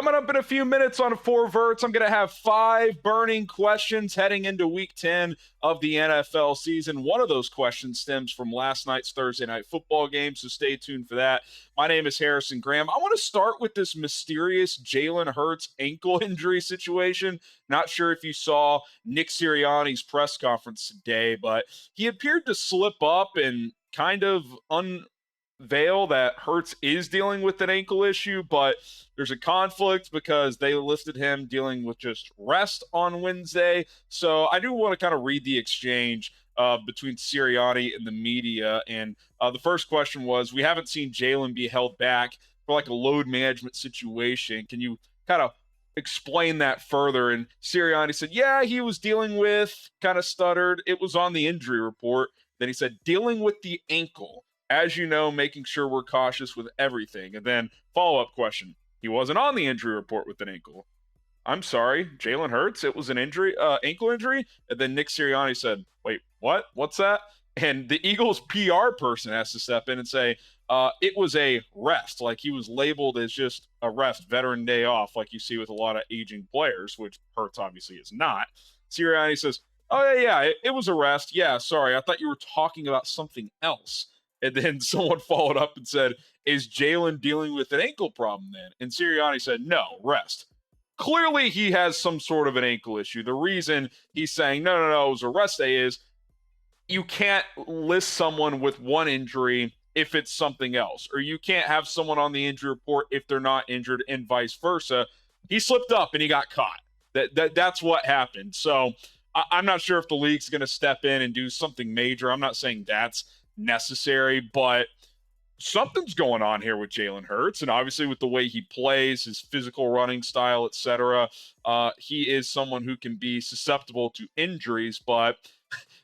Coming up in a few minutes on 4 Verts, I'm going to have 5 burning questions heading into Week 10 of the NFL season. One of those questions stems from last night's Thursday Night Football game, so stay tuned for that. My name is Harrison Graham. I want to start with this mysterious Jalen Hurts ankle injury situation. Not sure if you saw Nick Sirianni's press conference today, but he appeared to slip up and kind of unveil that Hurts is dealing with an ankle issue, but there's a conflict because they listed him dealing with just rest on Wednesday. So I do want to kind of read the exchange between Sirianni and the media. And the first question was, we haven't seen Jalen be held back for like a load management situation. Can you kind of explain that further? And Sirianni said, yeah, he was dealing with, kind of stuttered, it was on the injury report. Then he said, dealing with the ankle. As you know, making sure we're cautious with everything. And then follow-up question. He wasn't on the injury report with an ankle. I'm sorry, Jalen Hurts, it was an injury, ankle injury? And then Nick Sirianni said, wait, what? What's that? And the Eagles PR person has to step in and say, it was a rest. Like he was labeled as just a rest, veteran day off, like you see with a lot of aging players, which Hurts obviously is not. Sirianni says, oh, yeah, it was a rest. Yeah, sorry, I thought you were talking about something else. And then someone followed up and said, is Jalen dealing with an ankle problem then? And Sirianni said, no, rest. Clearly, he has some sort of an ankle issue. The reason he's saying, no, it was a rest day is you can't list someone with one injury if it's something else, or you can't have someone on the injury report if they're not injured and vice versa. He slipped up and he got caught. That's what happened. So I'm not sure if the league's going to step in and do something major. I'm not saying that's necessary, but something's going on here with Jalen Hurts, and obviously with the way he plays, his physical running style, etc. He is someone who can be susceptible to injuries, but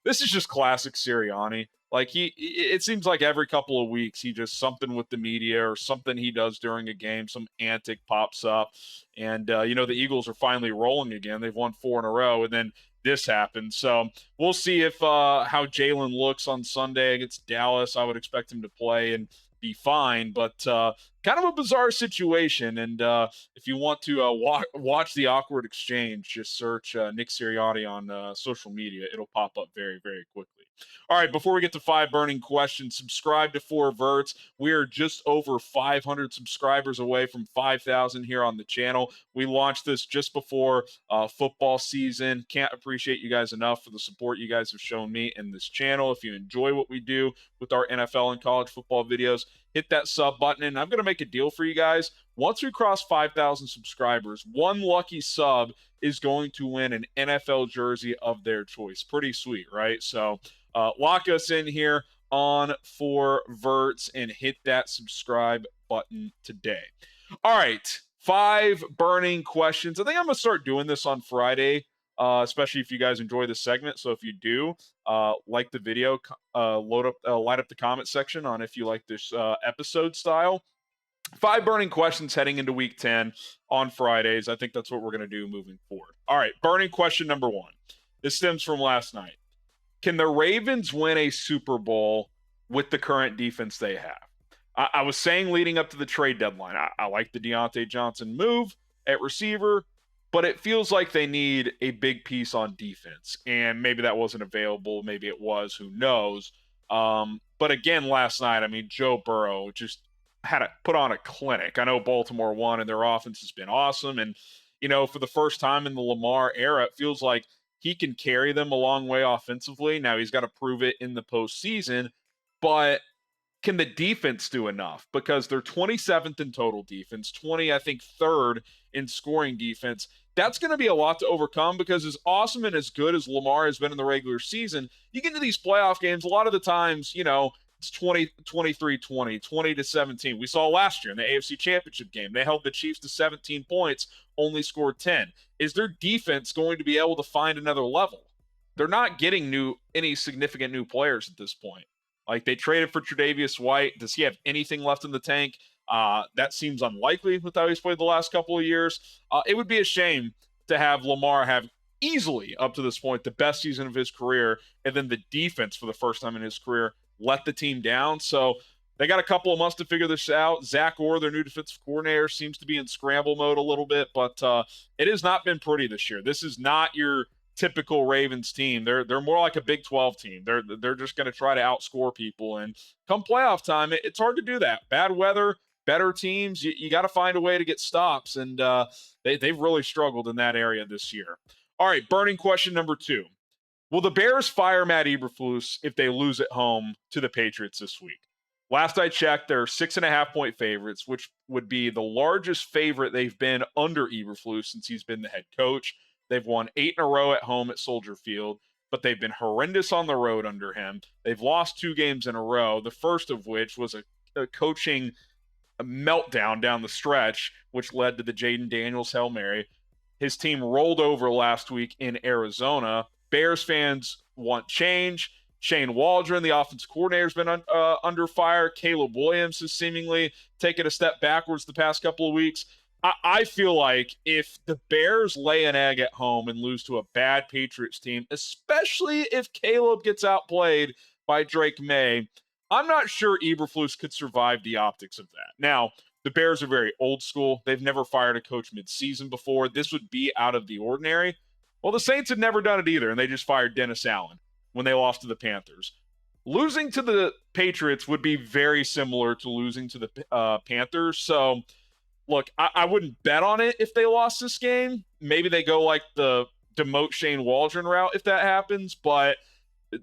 this is just classic Sirianni. Like it seems like every couple of weeks he just something with the media or something he does during a game, some antic pops up, and the Eagles are finally rolling again. They've won 4 in a row, and then this happened. So we'll see if how Jalen looks on Sunday against Dallas. I would expect him to play and be fine, but kind of a bizarre situation. And if you want to watch the awkward exchange, just search Nick Sirianni on social media. It'll pop up very, very quickly. All right, before we get to 5 burning questions, subscribe to 4Verts. We are just over 500 subscribers away from 5,000 here on the channel. We launched this just before football season. Can't appreciate you guys enough for the support you guys have shown me in this channel. If you enjoy what we do with our NFL and college football videos, hit that sub button. And I'm going to make a deal for you guys. Once we cross 5,000 subscribers, one lucky sub is going to win an NFL jersey of their choice. Pretty sweet, right? So lock us in here on 4Verts and hit that subscribe button today. All right, 5 burning questions. I think I'm going to start doing this on Friday, especially if you guys enjoy this segment. So if you do, like the video, light up the comment section on if you like this episode style. 5 burning questions heading into Week 10 on Fridays. I think that's what we're going to do moving forward. All right, burning question number 1. This stems from last night. Can the Ravens win a Super Bowl with the current defense they have? I was saying leading up to the trade deadline, I like the Deontay Johnson move at receiver, but it feels like they need a big piece on defense. And maybe that wasn't available. Maybe it was. Who knows? But again, last night, I mean, Joe Burrow just had to put on a clinic. I know Baltimore won and their offense has been awesome. And, for the first time in the Lamar era, it feels like he can carry them a long way offensively. Now he's got to prove it in the postseason, but can the defense do enough? Because they're 27th in total defense, 20, I think, 3rd in scoring defense. That's going to be a lot to overcome because as awesome and as good as Lamar has been in the regular season, you get to these playoff games, a lot of the times, it's 23-20, 20-17. We saw last year in the AFC Championship game. They held the Chiefs to 17 points, only scored 10. Is their defense going to be able to find another level? They're not getting any significant new players at this point. Like they traded for Tre'Davious White. Does he have anything left in the tank? That seems unlikely with how he's played the last couple of years. It would be a shame to have Lamar have easily, up to this point, the best season of his career, and then the defense for the first time in his career let the team down. So they got a couple of months to figure this out. Zach Orr, their new defensive coordinator, seems to be in scramble mode a little bit, but it has not been pretty this year. This is not your typical Ravens team. They're more like a Big 12 team. They're just going to try to outscore people, and come playoff time, it's hard to do that. Bad weather, better teams, you got to find a way to get stops, and they've really struggled in that area this year. All right, burning question number 2. Will the Bears fire Matt Eberflus if they lose at home to the Patriots this week? Last I checked, they're 6.5-point favorites, which would be the largest favorite they've been under Eberflus since he's been the head coach. They've won 8 in a row at home at Soldier Field, but they've been horrendous on the road under him. They've lost 2 games in a row, the first of which was a coaching meltdown down the stretch, which led to the Jaden Daniels Hail Mary. His team rolled over last week in Arizona. Bears fans want change. Shane Waldron, the offensive coordinator, has been under fire. Caleb Williams has seemingly taken a step backwards the past couple of weeks. I feel like if the Bears lay an egg at home and lose to a bad Patriots team, especially if Caleb gets outplayed by Drake May, I'm not sure Eberflus could survive the optics of that. Now, the Bears are very old school. They've never fired a coach midseason before. This would be out of the ordinary. Well, the Saints had never done it either, and they just fired Dennis Allen when they lost to the Panthers. Losing to the Patriots would be very similar to losing to the Panthers. So, look, I wouldn't bet on it if they lost this game. Maybe they go like the demote Shane Waldron route if that happens, but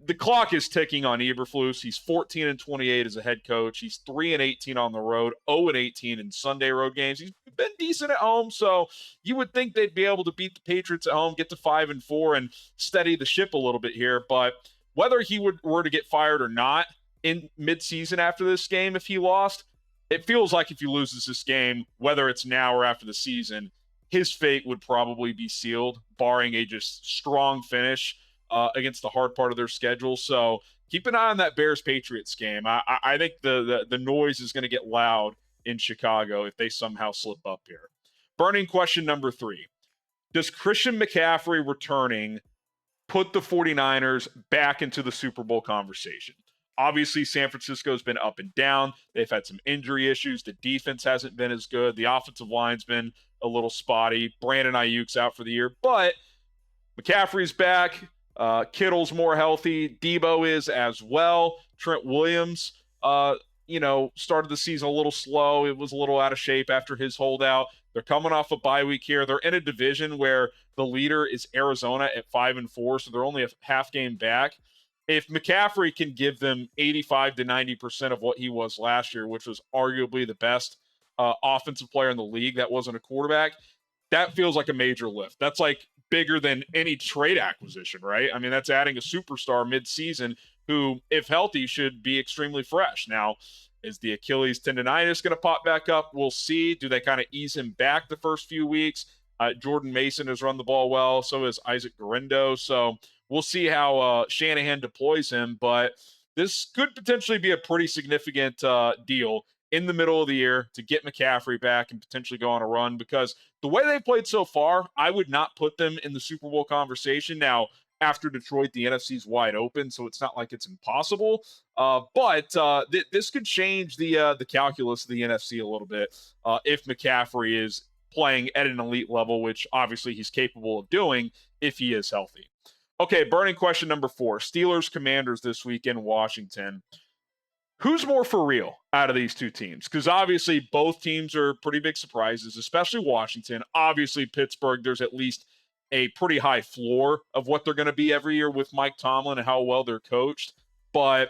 the clock is ticking on Eberflus. He's 14-28 as a head coach. He's 3-18 on the road, 0-18 in Sunday road games. He's been decent at home, so you would think they'd be able to beat the Patriots at home, get to 5-4, and steady the ship a little bit here. But whether he were to get fired or not in midseason after this game, if he lost, it feels like if he loses this game, whether it's now or after the season, his fate would probably be sealed, barring a just strong finish against the hard part of their schedule. So keep an eye on that Bears-Patriots game. I think the noise is going to get loud in Chicago if they somehow slip up here. Burning question number 3. Does Christian McCaffrey returning put the 49ers back into the Super Bowl conversation? Obviously, San Francisco's been up and down. They've had some injury issues. The defense hasn't been as good. The offensive line's been a little spotty. Brandon Ayuk's out for the year. But McCaffrey's back. Kittle's more healthy. Debo is as well. Trent Williams, started the season a little slow. It was a little out of shape after his holdout. They're coming off a bye week here. They're in a division where the leader is Arizona at 5-4, so they're only a half game back. If McCaffrey can give them 85 to 90% of what he was last year, which was arguably the best offensive player in the league that wasn't a quarterback, that feels like a major lift. That's like bigger than any trade acquisition, right? I mean, that's adding a superstar mid-season who, if healthy, should be extremely fresh. Now, is the Achilles tendonitis going to pop back up? We'll see. Do they kind of ease him back the first few weeks? Jordan Mason has run the ball well. So has Isaac Guerrero. So we'll see how Shanahan deploys him. But this could potentially be a pretty significant deal in the middle of the year to get McCaffrey back and potentially go on a run, because the way they played so far, I would not put them in the Super Bowl conversation. Now, after Detroit, the NFC's wide open, so it's not like it's impossible. But this could change the calculus of the NFC a little bit if McCaffrey is playing at an elite level, which obviously he's capable of doing if he is healthy. Okay, burning question number 4. Steelers Commanders this week in Washington. Who's more for real out of these two teams? Because obviously both teams are pretty big surprises, especially Washington. Obviously Pittsburgh, there's at least a pretty high floor of what they're going to be every year with Mike Tomlin and how well they're coached. But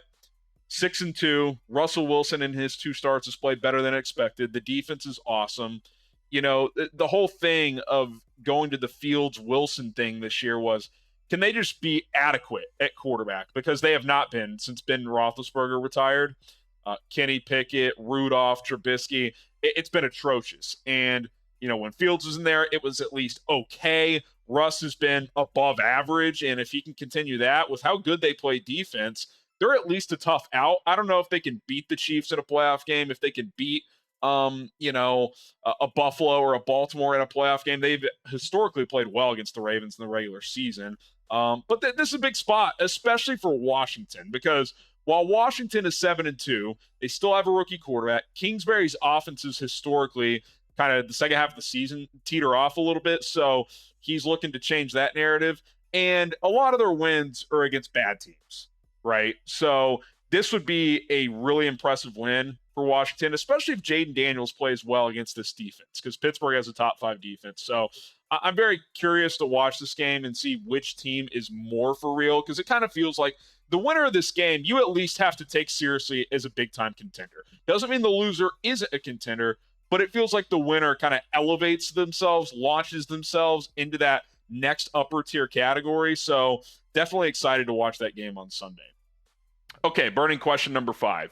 6-2, Russell Wilson in his 2 starts has played better than expected. The defense is awesome. You know, the whole thing of going to the Fields-Wilson thing this year was, can they just be adequate at quarterback? Because they have not been since Ben Roethlisberger retired. Kenny Pickett, Rudolph, Trubisky, it's been atrocious. And, you know, when Fields was in there, it was at least okay. Russ has been above average. And if he can continue that with how good they play defense, they're at least a tough out. I don't know if they can beat the Chiefs in a playoff game, if they can beat a Buffalo or a Baltimore in a playoff game. They've historically played well against the Ravens in the regular season. But this is a big spot, especially for Washington, because While Washington is 7-2, they still have a rookie quarterback. Kingsbury's offenses historically kind of the second half of the season teeter off a little bit, so he's looking to change that narrative. And a lot of their wins are against bad teams, right? So this would be a really impressive win for Washington, especially if Jaden Daniels plays well against this defense, because Pittsburgh has a top 5 defense. So I'm very curious to watch this game and see which team is more for real, because it kind of feels like the winner of this game, you at least have to take seriously as a big-time contender. Doesn't mean the loser isn't a contender, but it feels like the winner kind of elevates themselves, launches themselves into that next upper tier category. So definitely excited to watch that game on Sunday. Okay, burning question number 5.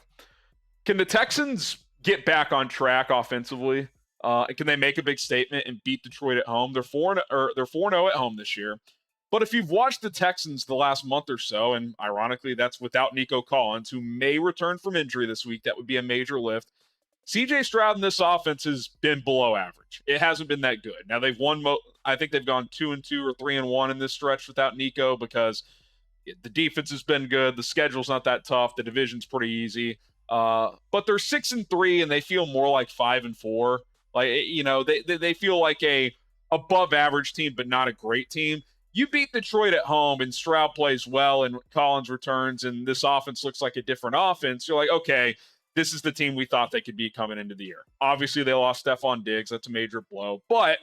Can the Texans get back on track offensively? Can they make a big statement and beat Detroit at home? They're 4-0 at home this year. But if you've watched the Texans the last month or so, and ironically that's without Nico Collins, who may return from injury this week, that would be a major lift. CJ Stroud in this offense has been below average. It hasn't been that good. Now they've won. I think they've gone 2-2 or 3-1 in this stretch without Nico, because the defense has been good. The schedule's not that tough. The division's pretty easy. But they're 6-3 and they feel more like 5-4. Like, they feel like a above average team, but not a great team. You beat Detroit at home and Stroud plays well and Collins returns and this offense looks like a different offense. You're like, okay, this is the team we thought they could be coming into the year. Obviously, they lost Stephon Diggs. That's a major blow. But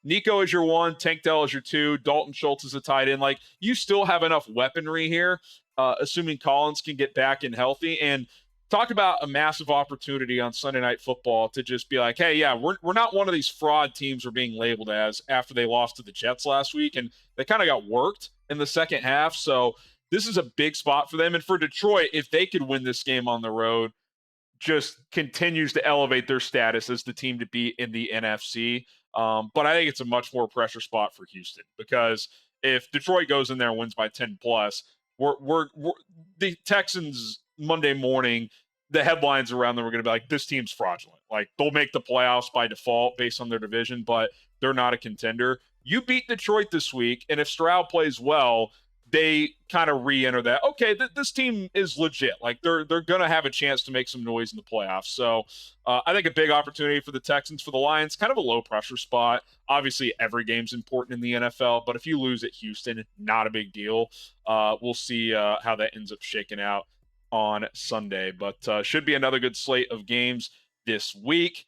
Nico is your 1, Tank Dell is your 2, Dalton Schultz is a tight end. Like, you still have enough weaponry here, assuming Collins can get back and healthy. And talk about a massive opportunity on Sunday Night Football to just be like, hey, yeah, we're not one of these fraud teams we're being labeled as after they lost to the Jets last week. And they kind of got worked in the second half. So this is a big spot for them. And for Detroit, if they could win this game on the road, just continues to elevate their status as the team to beat in the NFC. But I think it's a much more pressure spot for Houston, because if Detroit goes in there and wins by 10 plus, we're the Texans Monday morning, the headlines around them are going to be like, this team's fraudulent. Like, they'll make the playoffs by default based on their division, but they're not a contender. You beat Detroit this week, and if Stroud plays well, they kind of re-enter that. Okay, this team is legit. Like, they're going to have a chance to make some noise in the playoffs. So I think a big opportunity for the Texans. For the Lions, kind of a low-pressure spot. Obviously, every game's important in the NFL, but if you lose at Houston, not a big deal. We'll see how that ends up shaking out on Sunday. But should be another good slate of games this week.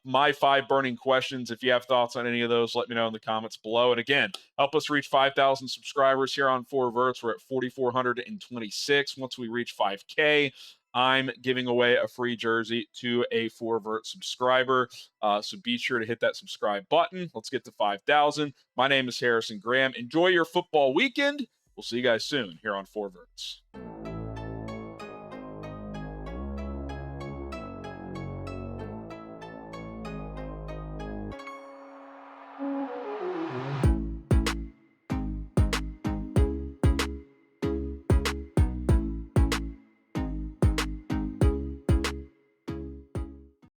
My 5 burning questions. If you have thoughts on any of those, let me know in the comments below. And again, help us reach 5,000 subscribers here on 4Verts. We're at 4,426. Once we reach 5K, I'm giving away a free jersey to a 4Vert subscriber. So be sure to hit that subscribe button. Let's get to 5,000. My name is Harrison Graham. Enjoy your football weekend. We'll see you guys soon here on 4Verts.